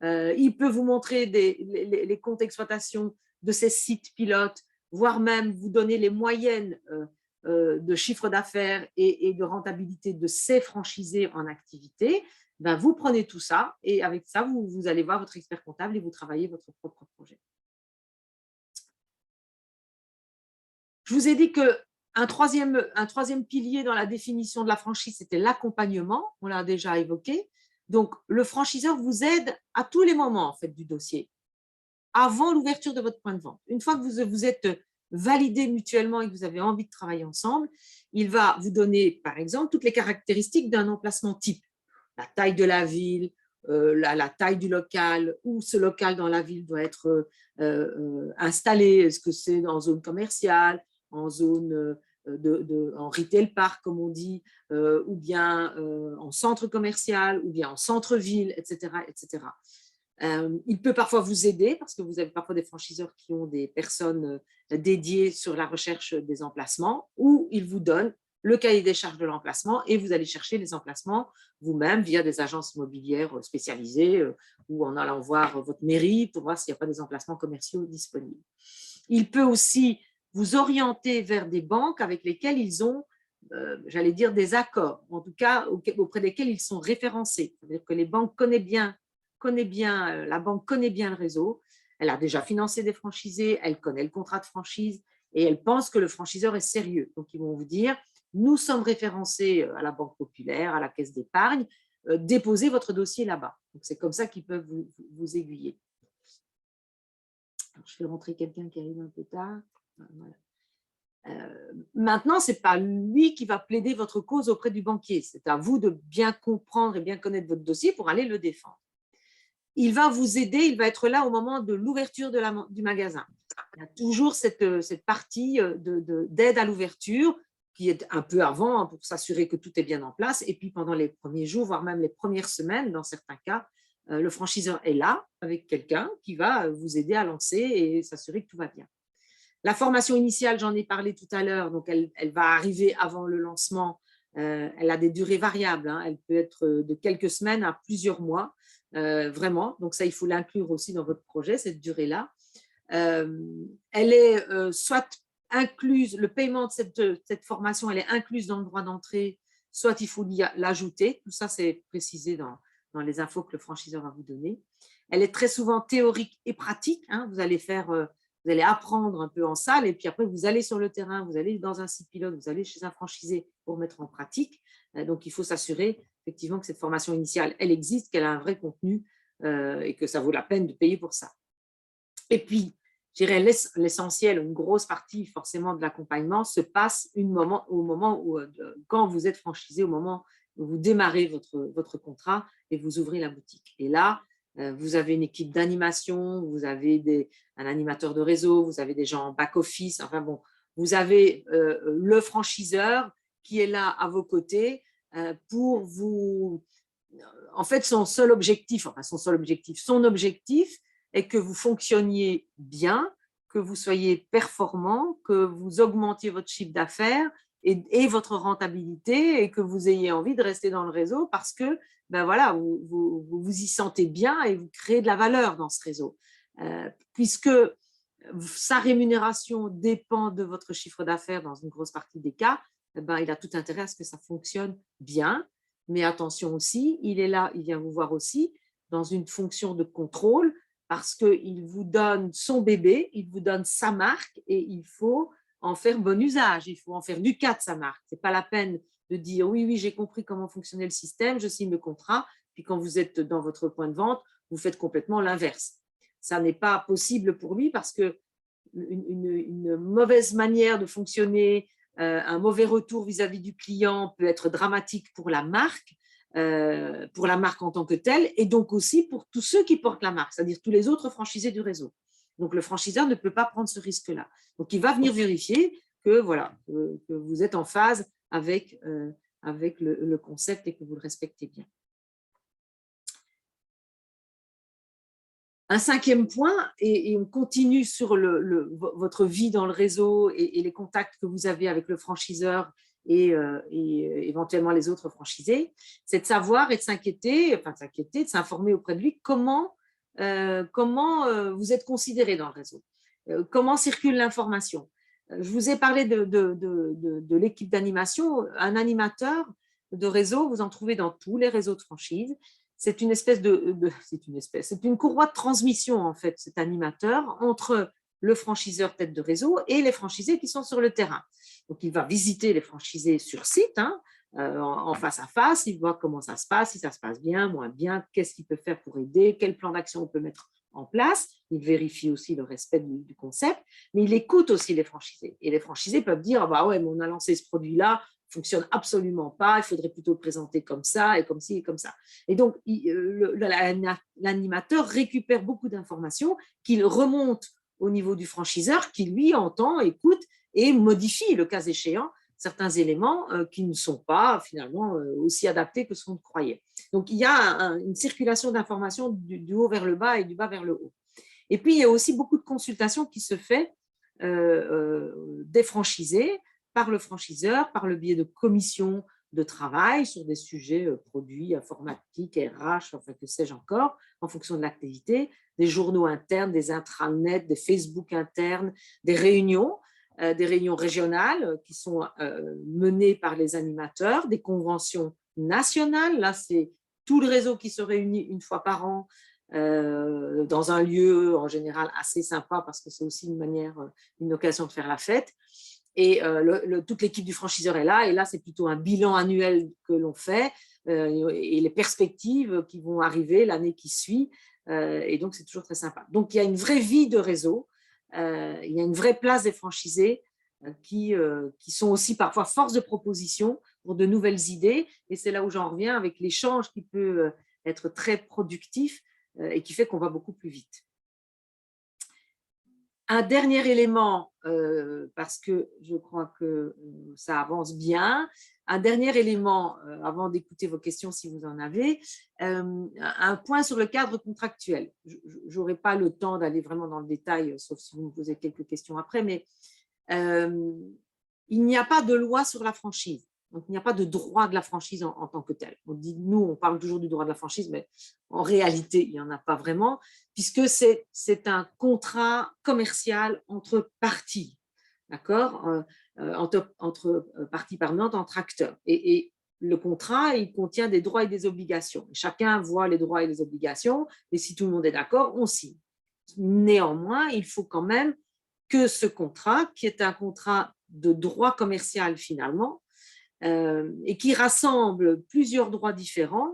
Il peut vous montrer les comptes d'exploitation de ces sites pilotes, voire même vous donner les moyennes de chiffre d'affaires et de rentabilité de ces franchisés en activité. Ben, vous prenez tout ça et avec ça, vous allez voir votre expert comptable et vous travaillez votre propre projet. Je vous ai dit qu'un troisième pilier dans la définition de la franchise, c'était l'accompagnement, on l'a déjà évoqué. Donc, le franchiseur vous aide à tous les moments en fait, du dossier, avant l'ouverture de votre point de vente. Une fois que vous êtes validés mutuellement et que vous avez envie de travailler ensemble, il va vous donner, par exemple, toutes les caractéristiques d'un emplacement type. La taille de la ville, la taille du local, où ce local dans la ville doit être installé, est-ce que c'est en zone commerciale, en zone en retail park, comme on dit, ou bien en centre commercial, ou bien en centre-ville, etc., etc. Il peut parfois vous aider parce que vous avez parfois des franchiseurs qui ont des personnes dédiées sur la recherche des emplacements, ou ils vous donnent le cahier des charges de l'emplacement et vous allez chercher les emplacements vous-même via des agences immobilières spécialisées ou en allant voir votre mairie pour voir s'il n'y a pas des emplacements commerciaux disponibles. Il peut aussi vous orienter vers des banques avec lesquelles ils ont, j'allais dire, des accords, en tout cas auprès desquels ils sont référencés. C'est-à-dire que les banques la banque connaît bien le réseau, elle a déjà financé des franchisés, elle connaît le contrat de franchise et elle pense que le franchiseur est sérieux. Donc, ils vont vous dire, nous sommes référencés à la Banque Populaire, à la Caisse d'épargne, déposez votre dossier là-bas. Donc, c'est comme ça qu'ils peuvent vous aiguiller. Alors, je fais rentrer quelqu'un qui arrive un peu tard. Voilà. Maintenant, ce n'est pas lui qui va plaider votre cause auprès du banquier. C'est à vous de bien comprendre et bien connaître votre dossier pour aller le défendre. Il va vous aider, il va être là au moment de l'ouverture du magasin. Il y a toujours cette partie d'aide à l'ouverture qui est un peu avant pour s'assurer que tout est bien en place. Et puis, pendant les premiers jours, voire même les premières semaines, dans certains cas, le franchiseur est là avec quelqu'un qui va vous aider à lancer et s'assurer que tout va bien. La formation initiale, j'en ai parlé tout à l'heure, donc elle va arriver avant le lancement. Elle a des durées variables, hein. Elle peut être de quelques semaines à plusieurs mois, vraiment. Donc ça, il faut l'inclure aussi dans votre projet, cette durée-là. Elle est soit incluse, le paiement de cette formation, elle est incluse dans le droit d'entrée, soit il faut l'ajouter. Tout ça, c'est précisé dans les infos que le franchiseur va vous donner. Elle est très souvent théorique et pratique, hein. Vous allez apprendre un peu en salle et puis après, vous allez sur le terrain, vous allez dans un site pilote, vous allez chez un franchisé pour mettre en pratique. Donc, il faut s'assurer effectivement que cette formation initiale, elle existe, qu'elle a un vrai contenu et que ça vaut la peine de payer pour ça. Et puis, je dirais l'essentiel, une grosse partie forcément de l'accompagnement se passe au moment où, quand vous êtes franchisé, au moment où vous démarrez votre contrat et vous ouvrez la boutique. Et là, vous avez une équipe d'animation, vous avez un animateur de réseau, vous avez des gens en back-office, enfin bon, vous avez le franchiseur qui est là à vos côtés pour vous… En fait, son objectif est que vous fonctionniez bien, que vous soyez performant, que vous augmentiez votre chiffre d'affaires et votre rentabilité et que vous ayez envie de rester dans le réseau parce que ben voilà, vous y sentez bien et vous créez de la valeur dans ce réseau. Puisque sa rémunération dépend de votre chiffre d'affaires dans une grosse partie des cas, ben, il a tout intérêt à ce que ça fonctionne bien. Mais attention aussi, il est là, il vient vous voir aussi dans une fonction de contrôle parce qu'il vous donne son bébé, il vous donne sa marque et il faut en faire bon usage, il faut en faire du cas de sa marque. Ce n'est pas la peine de dire oui, oui, j'ai compris comment fonctionnait le système, je signe le contrat, puis quand vous êtes dans votre point de vente, vous faites complètement l'inverse. Ça n'est pas possible pour lui parce que une mauvaise manière de fonctionner, un mauvais retour vis-à-vis du client peut être dramatique pour la marque en tant que telle, et donc aussi pour tous ceux qui portent la marque, c'est-à-dire tous les autres franchisés du réseau. Donc, le franchiseur ne peut pas prendre ce risque-là. Donc, il va venir vérifier que, voilà, que vous êtes en phase avec le concept et que vous le respectez bien. Un cinquième point, et on continue sur votre vie dans le réseau et les contacts que vous avez avec le franchiseur et éventuellement les autres franchisés, c'est de savoir et de s'inquiéter, de s'informer auprès de lui comment vous êtes considéré dans le réseau, comment circule l'information. Je vous ai parlé de l'équipe d'animation. Un animateur de réseau, vous en trouvez dans tous les réseaux de franchise. C'est une c'est une courroie de transmission, en fait, cet animateur, entre le franchiseur tête de réseau et les franchisés qui sont sur le terrain. Donc, il va visiter les franchisés sur site, hein, en face à face, il voit comment ça se passe, si ça se passe bien, moins bien, qu'est-ce qu'il peut faire pour aider, quel plan d'action on peut mettre en place, il vérifie aussi le respect du concept, mais il écoute aussi les franchisés. Et les franchisés peuvent dire, ah bah ouais, mais on a lancé ce produit-là, il ne fonctionne absolument pas, il faudrait plutôt le présenter comme ça, et comme ci, et comme ça. Et donc, l'animateur récupère beaucoup d'informations qu'il remonte au niveau du franchiseur, qui lui entend, écoute et modifie, le cas échéant, certains éléments qui ne sont pas finalement aussi adaptés que ce qu'on croyait. Donc, il y a une circulation d'informations du haut vers le bas et du bas vers le haut. Et puis, il y a aussi beaucoup de consultations qui se fait des franchisés par le franchiseur, par le biais de commissions de travail sur des sujets produits, informatiques, RH, enfin que sais-je encore, en fonction de l'activité, des journaux internes, des intranets, des Facebook internes, des réunions régionales qui sont menées par les animateurs, des conventions nationales. Là, c'est tout le réseau qui se réunit une fois par an dans un lieu en général assez sympa parce que c'est aussi une occasion de faire la fête. Et toute l'équipe du franchiseur est là. Et là, c'est plutôt un bilan annuel que l'on fait et les perspectives qui vont arriver l'année qui suit. Et donc, c'est toujours très sympa. Donc, il y a une vraie vie de réseau. Il y a une vraie place des franchisés qui sont aussi parfois force de proposition pour de nouvelles idées. Et c'est là où j'en reviens avec l'échange qui peut être très productif et qui fait qu'on va beaucoup plus vite. Un dernier élément, parce que je crois que ça avance bien, un dernier élément, avant d'écouter vos questions si vous en avez, un point sur le cadre contractuel. Je n'aurai pas le temps d'aller vraiment dans le détail, sauf si vous me posez quelques questions après, mais il n'y a pas de loi sur la franchise. Donc, il n'y a pas de droit de la franchise en tant que tel. On parle toujours du droit de la franchise, mais en réalité, il n'y en a pas vraiment, puisque c'est un contrat commercial entre parties, d'accord, entre parties prenantes, entre acteurs. Et le contrat, il contient des droits et des obligations. Chacun voit les droits et les obligations, et si tout le monde est d'accord, on signe. Néanmoins, il faut quand même que ce contrat, qui est un contrat de droit commercial finalement, et qui rassemble plusieurs droits différents,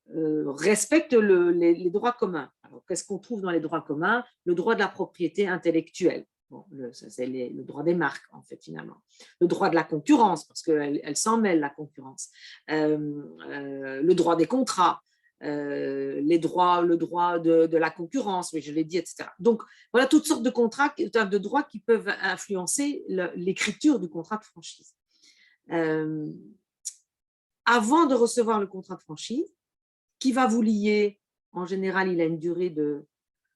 respecte les droits communs. Alors, qu'est-ce qu'on trouve dans les droits communs? Le droit de la propriété intellectuelle. Bon, c'est le droit des marques, en fait, finalement. Le droit de la concurrence, parce qu'elle s'en mêle, la concurrence. Le droit des contrats, le droit de la concurrence, oui, je l'ai dit, etc. Donc, voilà toutes sortes de contrats, de droits qui peuvent influencer l'écriture du contrat de franchise. Avant de recevoir le contrat de franchise, qui va vous lier, en général, il a une durée de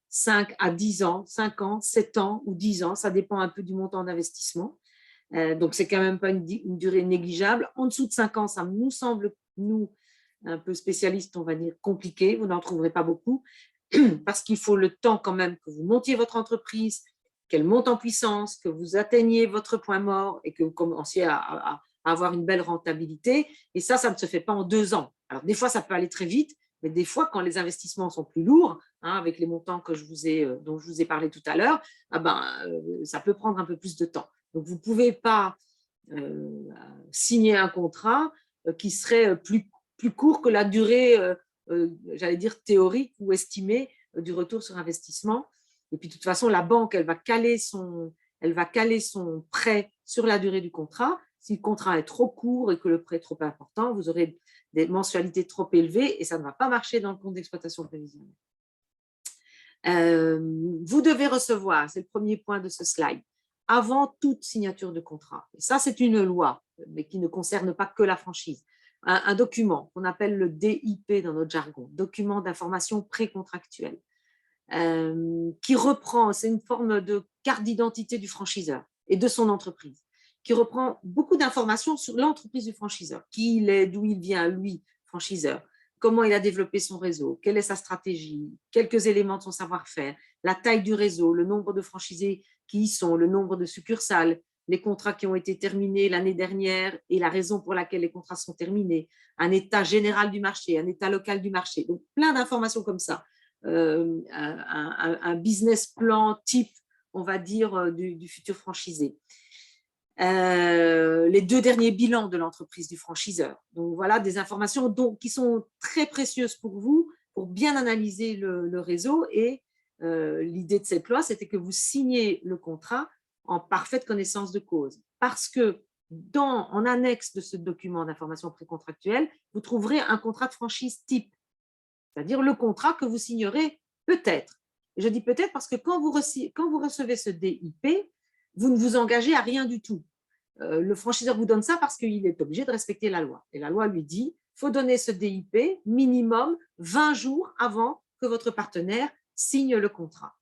5 à 10 ans, 5 ans, 7 ans ou 10 ans, ça dépend un peu du montant d'investissement. Donc, c'est quand même pas une durée négligeable. En dessous de 5 ans, ça nous semble, nous, un peu spécialistes, on va dire, compliqué. Vous n'en trouverez pas beaucoup parce qu'il faut le temps quand même que vous montiez votre entreprise, qu'elle monte en puissance, que vous atteigniez votre point mort et que vous commenciez à avoir une belle rentabilité. Et ça ne se fait pas en 2 ans. Alors, des fois, ça peut aller très vite, mais des fois, quand les investissements sont plus lourds, avec les montants dont je vous ai parlé tout à l'heure, ça peut prendre un peu plus de temps. Donc, vous ne pouvez pas signer un contrat qui serait plus court que la durée, j'allais dire, théorique ou estimée du retour sur investissement. Et puis, de toute façon, la banque, elle va caler son prêt sur la durée du contrat. Si le contrat est trop court et que le prêt est trop important, vous aurez des mensualités trop élevées et ça ne va pas marcher dans le compte d'exploitation prévisionnelle. Vous devez recevoir, c'est le premier point de ce slide, avant toute signature de contrat. Et ça, c'est une loi, mais qui ne concerne pas que la franchise. Un document qu'on appelle le DIP dans notre jargon, document d'information précontractuelle, qui reprend, c'est une forme de carte d'identité du franchiseur et de son entreprise, qui reprend beaucoup d'informations sur l'entreprise du franchiseur, qui il est, d'où il vient, lui, franchiseur, comment il a développé son réseau, quelle est sa stratégie, quelques éléments de son savoir-faire, la taille du réseau, le nombre de franchisés qui y sont, le nombre de succursales, les contrats qui ont été terminés l'année dernière et la raison pour laquelle les contrats sont terminés, un état général du marché, un état local du marché. Donc, plein d'informations comme ça. Un business plan type, on va dire, du futur franchisé. Les 2 derniers bilans de l'entreprise du franchiseur. Donc, voilà des informations qui sont très précieuses pour vous pour bien analyser le réseau. Et l'idée de cette loi, c'était que vous signiez le contrat en parfaite connaissance de cause. Parce que en annexe de ce document d'information précontractuelle, vous trouverez un contrat de franchise type, c'est-à-dire le contrat que vous signerez peut-être. Et je dis peut-être parce que quand vous recevez ce DIP, vous ne vous engagez à rien du tout. Le franchiseur vous donne ça parce qu'il est obligé de respecter la loi. Et la loi lui dit, il faut donner ce DIP minimum 20 jours avant que votre partenaire signe le contrat.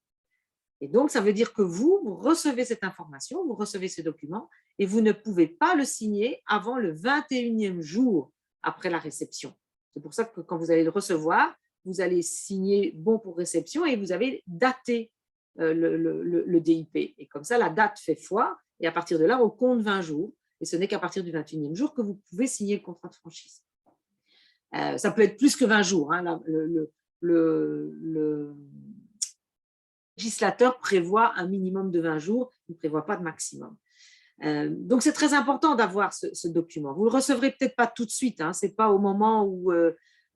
Et donc, ça veut dire que vous recevez cette information, vous recevez ce document, et vous ne pouvez pas le signer avant le 21e jour après la réception. C'est pour ça que quand vous allez le recevoir, vous allez signer bon pour réception et vous avez daté le DIP. Et comme ça, la date fait foi, et à partir de là, on compte 20 jours. Et ce n'est qu'à partir du 21e jour que vous pouvez signer le contrat de franchise. Ça peut être plus que 20 jours. Hein, le législateur prévoit un minimum de 20 jours, il ne prévoit pas de maximum. Donc, c'est très important d'avoir ce document. Vous ne le recevrez peut-être pas tout de suite, hein, ce n'est pas au moment où,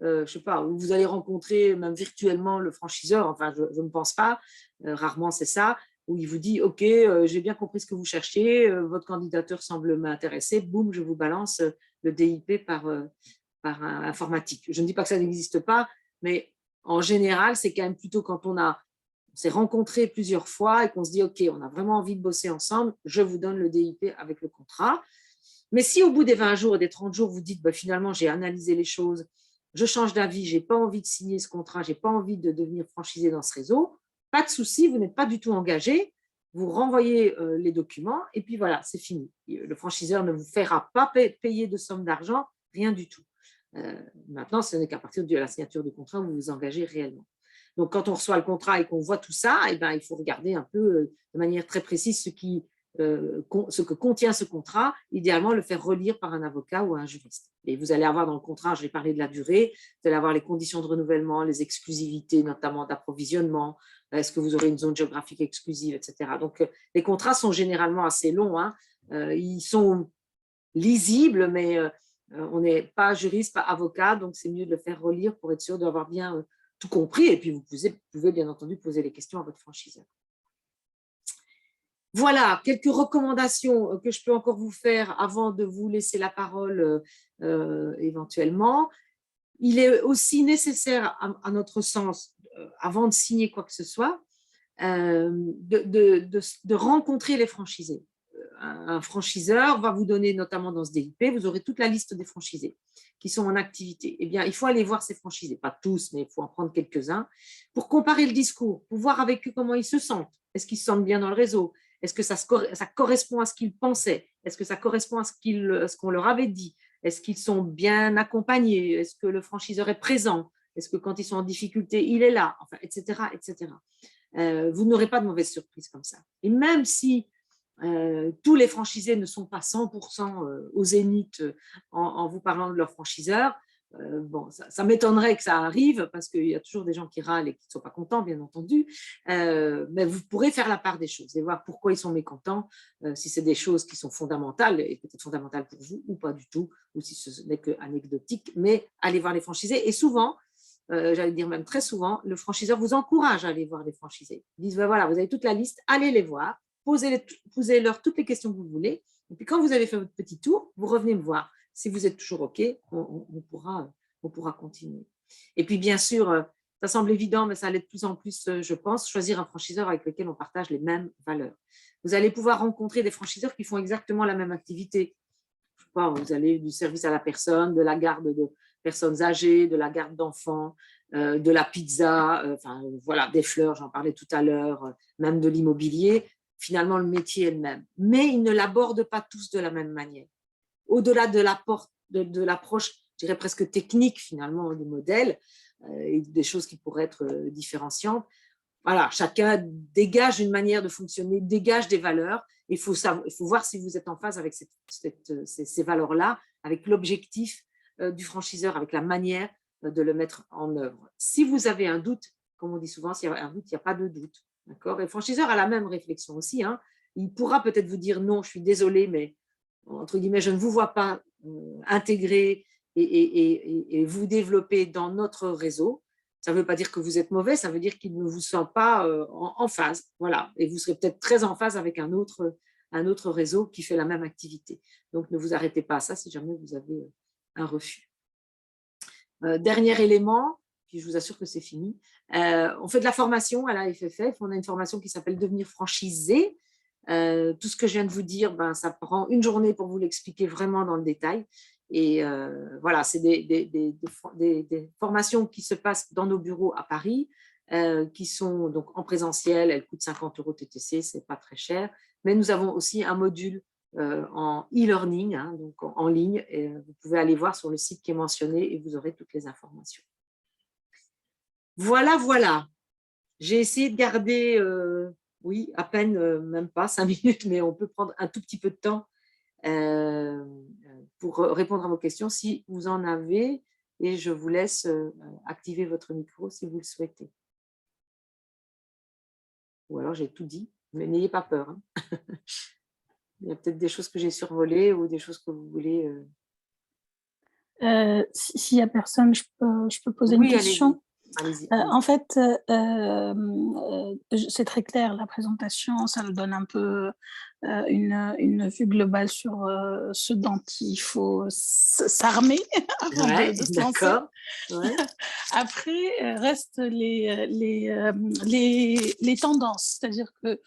je sais pas, où vous allez rencontrer même virtuellement le franchiseur, enfin, je ne pense pas, rarement c'est ça, où il vous dit « Ok, j'ai bien compris ce que vous cherchiez, votre candidature semble m'intéresser, boum, je vous balance le DIP par informatique. » Je ne dis pas que ça n'existe pas, mais en général, c'est quand même plutôt quand on s'est rencontrés plusieurs fois et qu'on se dit « Ok, on a vraiment envie de bosser ensemble, je vous donne le DIP avec le contrat. » Mais si au bout des 20 jours et des 30 jours, vous dites bah, « Finalement, j'ai analysé les choses, je change d'avis, je n'ai pas envie de signer ce contrat, je n'ai pas envie de devenir franchisé dans ce réseau », pas de souci, vous n'êtes pas du tout engagé, vous renvoyez les documents et puis voilà, c'est fini. Le franchiseur ne vous fera pas payer de somme d'argent, rien du tout. Maintenant, ce n'est qu'à partir de la signature du contrat où vous vous engagez réellement. Donc, quand on reçoit le contrat et qu'on voit tout ça, eh ben, il faut regarder un peu de manière très précise ce que contient ce contrat, idéalement le faire relire par un avocat ou un juriste. Et vous allez avoir dans le contrat, je vais parler de la durée, vous allez avoir les conditions de renouvellement, les exclusivités, notamment d'approvisionnement, est-ce que vous aurez une zone géographique exclusive, etc. Donc, les contrats sont généralement assez longs, hein. Ils sont lisibles, mais on n'est pas juriste, pas avocat, donc c'est mieux de le faire relire pour être sûr d'avoir bien tout compris. Et puis, vous pouvez bien entendu poser les questions à votre franchiseur. Voilà, quelques recommandations que je peux encore vous faire avant de vous laisser la parole éventuellement. Il est aussi nécessaire, à notre sens, avant de signer quoi que ce soit, de rencontrer les franchisés. Un franchiseur va vous donner, notamment dans ce DIP, vous aurez toute la liste des franchisés qui sont en activité. Eh bien, il faut aller voir ces franchisés, pas tous, mais il faut en prendre quelques-uns, pour comparer le discours, pour voir avec eux comment ils se sentent. Est-ce qu'ils se sentent bien dans le réseau? Est-ce que ça correspond à ce qu'ils pensaient? Est-ce que ça correspond à ce qu'on leur avait dit? Est-ce qu'ils sont bien accompagnés? Est-ce que le franchiseur est présent? Est-ce que quand ils sont en difficulté, il est là? Enfin, etc., etc. Vous n'aurez pas de mauvaise surprise comme ça. Et même si tous les franchisés ne sont pas 100% au zénith en vous parlant de leur franchiseur, bon, ça m'étonnerait que ça arrive parce qu'il y a toujours des gens qui râlent et qui ne sont pas contents, bien entendu, mais vous pourrez faire la part des choses et voir pourquoi ils sont mécontents, si c'est des choses qui sont fondamentales et peut-être fondamentales pour vous ou pas du tout, ou si ce n'est que anecdotique, mais allez voir les franchisés. Et souvent, j'allais dire même très souvent, le franchiseur vous encourage à aller voir les franchisés. Ils disent, voilà, vous avez toute la liste, allez les voir, posez-leur toutes les questions que vous voulez, et puis quand vous avez fait votre petit tour, vous revenez me voir. Si vous êtes toujours OK, on pourra continuer. Et puis bien sûr, ça semble évident, mais ça l'est de plus en plus, je pense, choisir un franchiseur avec lequel on partage les mêmes valeurs. Vous allez pouvoir rencontrer des franchiseurs qui font exactement la même activité. Je sais pas, vous allez du service à la personne, de la garde de personnes âgées, de la garde d'enfants, de la pizza, enfin voilà, des fleurs, j'en parlais tout à l'heure, même de l'immobilier. Finalement, le métier est le même. Mais ils ne l'abordent pas tous de la même manière. Au-delà de l'approche, je dirais presque technique finalement du modèle, et des choses qui pourraient être différenciantes, voilà, chacun dégage une manière de fonctionner, dégage des valeurs. Il faut voir si vous êtes en phase avec ces valeurs-là, avec l'objectif du franchiseur, avec la manière de le mettre en œuvre. Si vous avez un doute, comme on dit souvent, s'il y a un doute, il n'y a pas de doute. Et le franchiseur a la même réflexion aussi. Hein. Il pourra peut-être vous dire non, je suis désolé, mais entre guillemets, je ne vous vois pas intégrer et vous développer dans notre réseau. Ça ne veut pas dire que vous êtes mauvais, ça veut dire qu'il ne vous sent pas en phase. Voilà. Et vous serez peut-être très en phase avec un autre réseau qui fait la même activité. Donc, ne vous arrêtez pas à ça si jamais vous avez un refus. Dernier élément, puis je vous assure que c'est fini. On fait de la formation à la FFF. On a une formation qui s'appelle Devenir franchisé. Tout ce que je viens de vous dire, ça prend une journée pour vous l'expliquer vraiment dans le détail. Et voilà, c'est des formations qui se passent dans nos bureaux à Paris, qui sont donc en présentiel. Elles coûtent 50 € TTC, c'est pas très cher. Mais nous avons aussi un module en e-learning, hein, donc en ligne. Et vous pouvez aller voir sur le site qui est mentionné et vous aurez toutes les informations. Voilà, voilà. J'ai essayé de garder, oui, à peine, même pas 5 minutes, mais on peut prendre un tout petit peu de temps pour répondre à vos questions si vous en avez. Et je vous laisse activer votre micro si vous le souhaitez. Ou alors j'ai tout dit, mais n'ayez pas peur. Hein. Il y a peut-être des choses que j'ai survolées ou des choses que vous voulez.
S'il n'y a personne, je peux poser une question.
Allez-y.
En fait, c'est très clair, la présentation, ça nous donne un peu une vue globale sur ce dont il faut s'armer avant de se lancer. Ouais. Après, restent les tendances, c'est-à-dire que